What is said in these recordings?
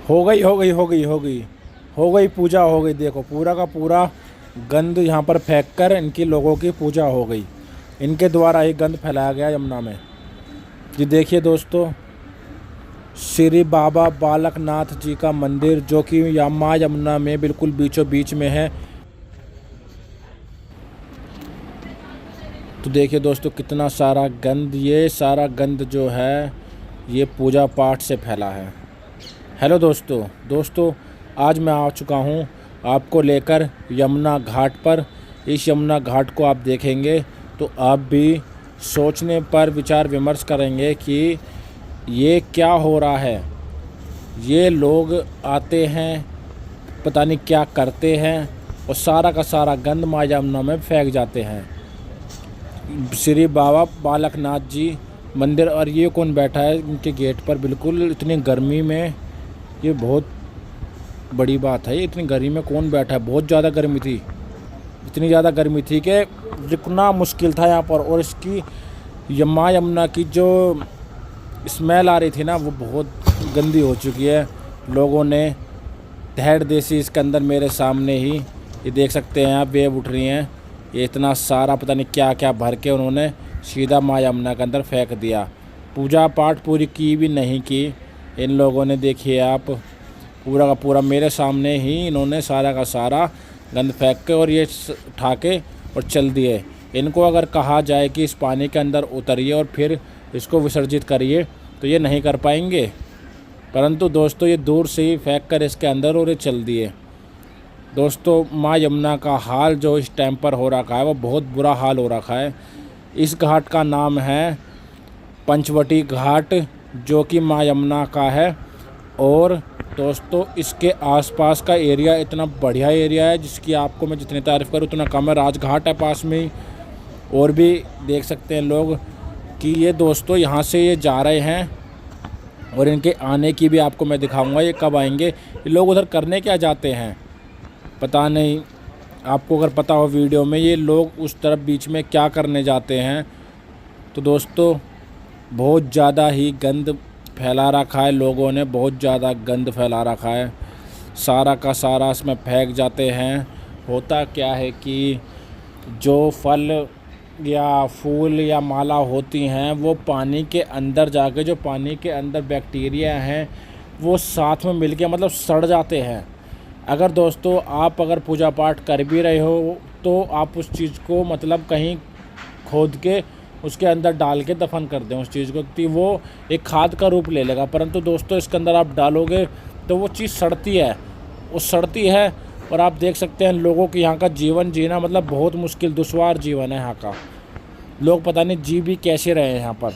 हो गई हो गई हो गई हो गई हो गई पूजा हो गई। देखो पूरा का पूरा गंद यहाँ पर फेंक कर इनकी लोगों की पूजा हो गई। इनके द्वारा ही गंद फैलाया गया यमुना में। ये देखिए दोस्तों, श्री बाबा बालकनाथ जी का मंदिर जो कि माँ यमुना में बिल्कुल बीचों बीच में है। तो देखिए दोस्तों कितना सारा गंद, ये सारा गंद जो है ये पूजा पाठ से फैला है। हेलो दोस्तों आज मैं आ चुका हूँ आपको लेकर यमुना घाट पर। इस यमुना घाट को आप देखेंगे तो आप भी सोचने पर विचार विमर्श करेंगे कि ये क्या हो रहा है। ये लोग आते हैं, पता नहीं क्या करते हैं और सारा का सारा गंद माँ यमुना में फेंक जाते हैं। श्री बाबा बालकनाथ जी मंदिर, और ये कौन बैठा है इनके गेट पर बिल्कुल इतनी गर्मी में। ये बहुत बड़ी बात है, इतनी गर्मी में कौन बैठा है। बहुत ज़्यादा गर्मी थी, इतनी ज़्यादा गर्मी थी कि रुकना मुश्किल था यहाँ पर। और इसकी माँ यमुना की जो स्मेल आ रही थी ना वो बहुत गंदी हो चुकी है। लोगों ने तहड़ देसी इसके अंदर मेरे सामने ही, ये देख सकते हैं आप, वेव उठ रही हैं। ये इतना सारा पता नहीं क्या क्या भर के उन्होंने सीधा माँ यमुना के अंदर फेंक दिया। पूजा पाठ पूरी की भी नहीं की इन लोगों ने। देखिए आप, पूरा का पूरा मेरे सामने ही इन्होंने सारा का सारा गंद फेंक के और ये उठा के और चल दिए। इनको अगर कहा जाए कि इस पानी के अंदर उतरिए और फिर इसको विसर्जित करिए तो ये नहीं कर पाएंगे, परंतु दोस्तों ये दूर से ही फेंक कर इसके अंदर और ये चल दिए। दोस्तों माँ यमुना का हाल जो इस टाइम पर हो रखा है वो बहुत बुरा हाल हो रखा है। इस घाट का नाम है पंचवटी घाट जो कि माँ यमुना का है। और दोस्तों इसके आसपास का एरिया इतना बढ़िया एरिया है जिसकी आपको मैं जितनी तारीफ़ करूँ उतना कम है। राजघाट है पास में ही, और भी देख सकते हैं लोग कि ये दोस्तों यहाँ से ये जा रहे हैं और इनके आने की भी आपको मैं दिखाऊंगा ये कब आएंगे। ये लोग उधर करने क्या जाते हैं पता नहीं, आपको अगर पता हो वीडियो में ये लोग उस तरफ बीच में क्या करने जाते हैं। तो दोस्तों बहुत ज़्यादा ही गंद फैला रखा है लोगों ने, बहुत ज़्यादा गंद फैला रखा है। सारा का सारा इसमें फेंक जाते हैं। होता क्या है कि जो फल या फूल या माला होती हैं वो पानी के अंदर जाके, जो पानी के अंदर बैक्टीरिया हैं वो साथ में मिलके मतलब सड़ जाते हैं। अगर दोस्तों आप अगर पूजा पाठ कर भी रहे हो तो आप उस चीज़ को मतलब कहीं खोद के उसके अंदर डाल के दफन कर दें उस चीज़ को, कि वो एक खाद का रूप ले लेगा। परंतु दोस्तों इसके अंदर आप डालोगे तो वो चीज़ सड़ती है, वो सड़ती है। और आप देख सकते हैं लोगों के यहाँ का जीवन जीना मतलब बहुत मुश्किल दुश्वार जीवन है यहाँ का। लोग पता नहीं जी भी कैसे रहे हैं यहाँ पर।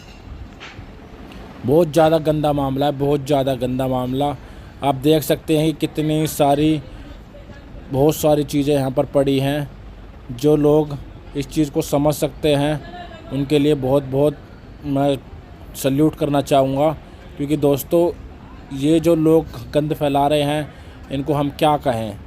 बहुत ज़्यादा गंदा मामला है, बहुत ज़्यादा गंदा मामला। आप देख सकते हैं कि कितनी सारी बहुत सारी चीज़ें यहाँ पर पड़ी हैं। जो लोग इस चीज़ को समझ सकते हैं उनके लिए बहुत बहुत मैं सल्यूट करना चाहूँगा, क्योंकि दोस्तों ये जो लोग गंद फैला रहे हैं इनको हम क्या कहें,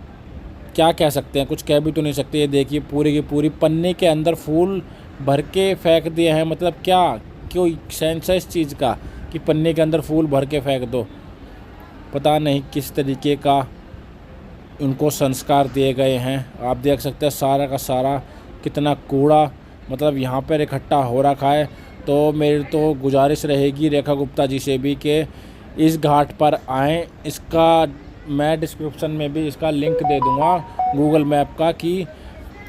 क्या कह सकते हैं, कुछ कह भी तो नहीं सकते। ये देखिए पूरी की पूरी पन्नी के अंदर फूल भर के फेंक दिए हैं। मतलब क्या, क्यों सेंस है इस चीज़ का कि पन्नी के अंदर फूल भर के फेंक दो। पता नहीं किस तरीके का उनको संस्कार दिए गए हैं। आप देख सकते हैं सारा का सारा कितना कूड़ा मतलब यहाँ पर इकट्ठा हो रखा है। तो मेरी तो गुजारिश रहेगी रेखा गुप्ता जी से भी कि इस घाट पर आएँ। इसका मैं डिस्क्रिप्शन में भी इसका लिंक दे दूँगा गूगल मैप का, कि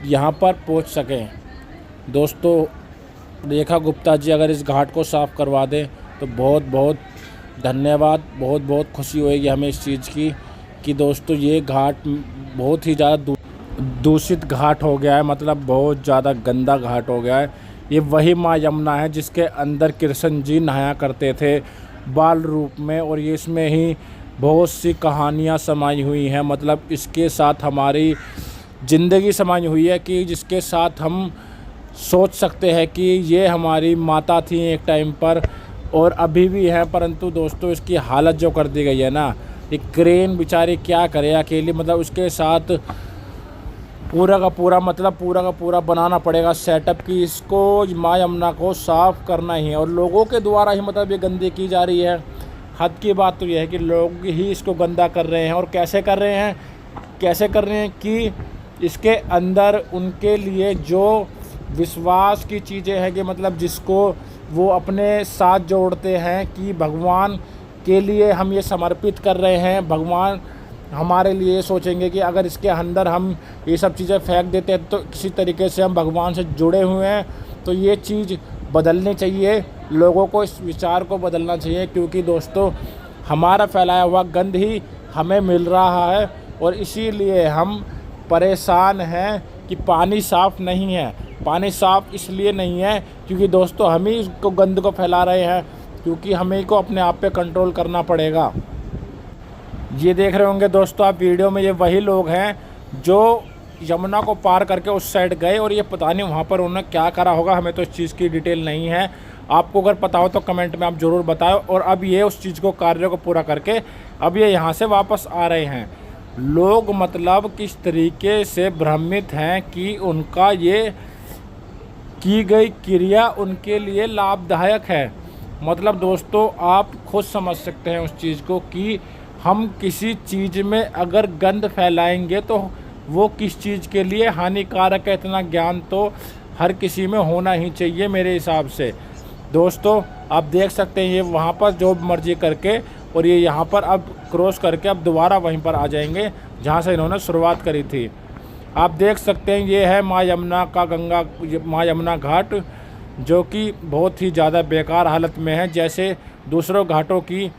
यहाँ पर पहुँच सकें। दोस्तों रेखा गुप्ता जी अगर इस घाट को साफ़ करवा दें तो बहुत बहुत धन्यवाद, बहुत बहुत खुशी होएगी हमें इस चीज़ की कि दोस्तों ये घाट बहुत ही ज़्यादा दूषित घाट हो गया है, मतलब बहुत ज़्यादा गंदा घाट हो गया है। ये वही माँ यमुना है जिसके अंदर कृष्ण जी नहाया करते थे बाल रूप में, और ये इसमें ही बहुत सी कहानियाँ समाई हुई हैं। मतलब इसके साथ हमारी ज़िंदगी समाई हुई है कि जिसके साथ हम सोच सकते हैं कि ये हमारी माता थी एक टाइम पर और अभी भी है। परंतु दोस्तों इसकी हालत जो कर दी गई है ना, ये क्रेन बेचारी क्या करे अकेली, मतलब उसके साथ पूरा का पूरा बनाना पड़ेगा सेटअप कि इसको माँ यमुना को साफ़ करना ही है। और लोगों के द्वारा ही मतलब ये गंदगी की जा रही है। हद की बात तो यह है कि लोग ही इसको गंदा कर रहे हैं। और कैसे कर रहे हैं कि इसके अंदर उनके लिए जो विश्वास की चीज़ें हैं कि मतलब जिसको वो अपने साथ जोड़ते हैं कि भगवान के लिए हम ये समर्पित कर रहे हैं, भगवान हमारे लिए सोचेंगे कि अगर इसके अंदर हम ये सब चीज़ें फेंक देते हैं तो किसी तरीके से हम भगवान से जुड़े हुए हैं। तो ये चीज़ बदलनी चाहिए, लोगों को इस विचार को बदलना चाहिए, क्योंकि दोस्तों हमारा फैलाया हुआ गंद ही हमें मिल रहा है और इसीलिए हम परेशान हैं कि पानी साफ़ नहीं है। पानी साफ़ इसलिए नहीं है क्योंकि दोस्तों हम ही इसको गंद को फैला रहे हैं, क्योंकि हमें को अपने आप पे कंट्रोल करना पड़ेगा। ये देख रहे होंगे दोस्तों आप वीडियो में, ये वही लोग हैं जो यमुना को पार करके उस साइड गए और ये पता नहीं वहाँ पर उन्होंने क्या करा होगा, हमें तो इस चीज़ की डिटेल नहीं है। आपको अगर पता हो तो कमेंट में आप ज़रूर बताओ। और अब ये उस चीज़ को कार्य को पूरा करके अब ये यहाँ से वापस आ रहे हैं। लोग मतलब किस तरीके से भ्रमित हैं कि उनका ये की गई क्रिया उनके लिए लाभदायक है। मतलब दोस्तों आप खुद समझ सकते हैं उस चीज़ को कि हम किसी चीज़ में अगर गंद फैलाएंगे तो वो किस चीज़ के लिए हानिकारक है, इतना ज्ञान तो हर किसी में होना ही चाहिए मेरे हिसाब से। दोस्तों आप देख सकते हैं ये वहाँ पर जो मर्जी करके और ये यहाँ पर अब क्रॉस करके अब दोबारा वहीं पर आ जाएंगे जहाँ से इन्होंने शुरुआत करी थी। आप देख सकते हैं ये है माँ यमुना घाट, जो कि बहुत ही ज़्यादा बेकार हालत में है। जैसे दूसरों घाटों की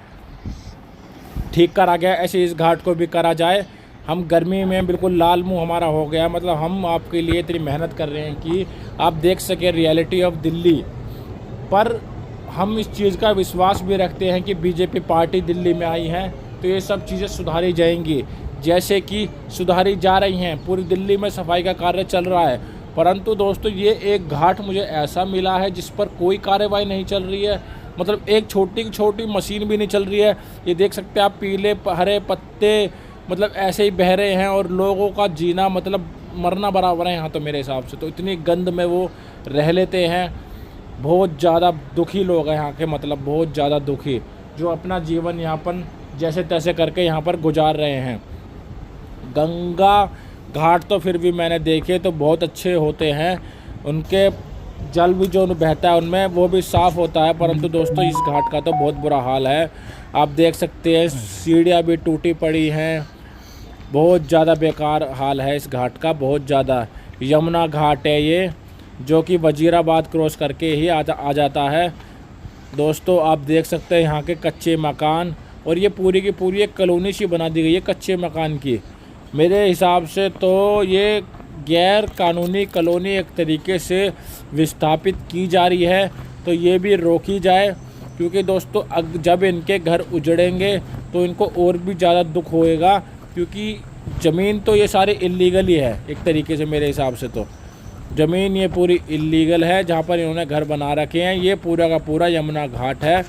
ठीक करा गया ऐसे इस घाट को भी करा जाए। हम गर्मी में बिल्कुल लाल मुंह हमारा हो गया, मतलब हम आपके लिए इतनी मेहनत कर रहे हैं कि आप देख सकें रियलिटी ऑफ दिल्ली। पर हम इस चीज़ का विश्वास भी रखते हैं कि बीजेपी पार्टी दिल्ली में आई है तो ये सब चीज़ें सुधारी जाएंगी, जैसे कि सुधारी जा रही हैं। पूरी दिल्ली में सफाई का कार्य चल रहा है, परंतु दोस्तों ये एक घाट मुझे ऐसा मिला है जिस पर कोई कार्रवाई नहीं चल रही है। मतलब एक छोटी मशीन भी नहीं चल रही है। ये देख सकते हैं आप, पीले हरे पत्ते मतलब ऐसे ही बह रहे हैं और लोगों का जीना मतलब मरना बराबर है यहाँ तो मेरे हिसाब से। तो इतनी गंद में वो रह लेते हैं। बहुत ज़्यादा दुखी लोग हैं यहाँ के, मतलब बहुत ज़्यादा दुखी, जो अपना जीवन यापन जैसे तैसे करके यहाँ पर गुजार रहे हैं। गंगा घाट तो फिर भी मैंने देखे तो बहुत अच्छे होते हैं, उनके जल भी जो बहता है उनमें वो भी साफ़ होता है, परंतु दोस्तों इस घाट का तो बहुत बुरा हाल है। आप देख सकते हैं सीढ़ियाँ भी टूटी पड़ी हैं, बहुत ज़्यादा बेकार हाल है इस घाट का, बहुत ज़्यादा। यमुना घाट है ये, जो कि वजीराबाद क्रॉस करके ही आ जाता है। दोस्तों आप देख सकते हैं यहाँ के कच्चे मकान, और ये पूरी की पूरी एक कॉलोनी सी बना दी गई है कच्चे मकान की। मेरे हिसाब से तो ये गैर कानूनी कॉलोनी एक तरीके से विस्थापित की जा रही है, तो ये भी रोकी जाए, क्योंकि दोस्तों जब इनके घर उजड़ेंगे तो इनको और भी ज़्यादा दुख होएगा, क्योंकि ज़मीन तो ये सारी इल्लीगल ही है एक तरीके से। मेरे हिसाब से तो ज़मीन ये पूरी इल्लीगल है जहाँ पर इन्होंने घर बना रखे हैं। ये पूरा का पूरा यमुना घाट है,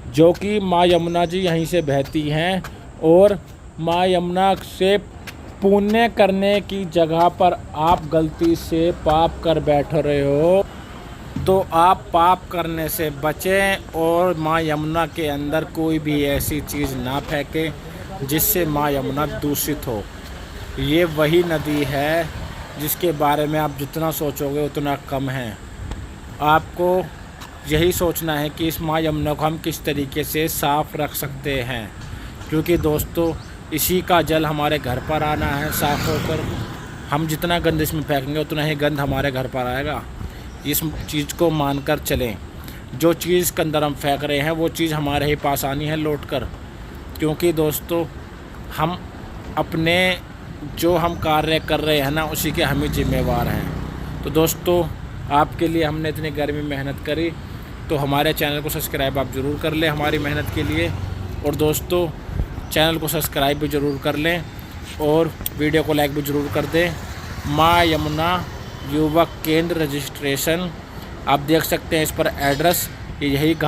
जो कि माँ यमुना जी यहीं से बहती हैं, और माँ यमुना से पुण्य करने की जगह पर आप गलती से पाप कर बैठ रहे हो, तो आप पाप करने से बचें और माँ यमुना के अंदर कोई भी ऐसी चीज़ ना फेंकें जिससे माँ यमुना दूषित हो। ये वही नदी है जिसके बारे में आप जितना सोचोगे उतना कम है। आपको यही सोचना है कि इस माँ यमुना को हम किस तरीके से साफ़ रख सकते हैं, क्योंकि दोस्तों इसी का जल हमारे घर पर आना है साफ़ होकर। हम जितना गंद इसमें फेंकेंगे उतना ही गंद हमारे घर पर आएगा। इस चीज़ को मानकर चलें, जो चीज़ के अंदर हम फेंक रहे हैं वो चीज़ हमारे ही पास आनी है लौट कर, क्योंकि दोस्तों हम अपने जो हम कार्य कर रहे हैं ना उसी के हम ही जिम्मेवार हैं। तो दोस्तों आपके लिए हमने इतनी गर्मी मेहनत करी, तो हमारे चैनल को सब्सक्राइब आप ज़रूर कर लें हमारी मेहनत के लिए, और दोस्तों चैनल को सब्सक्राइब भी ज़रूर कर लें और वीडियो को लाइक भी ज़रूर कर दें। माँ यमुना युवक केंद्र रजिस्ट्रेशन, आप देख सकते हैं इस पर एड्रेस, यही घाट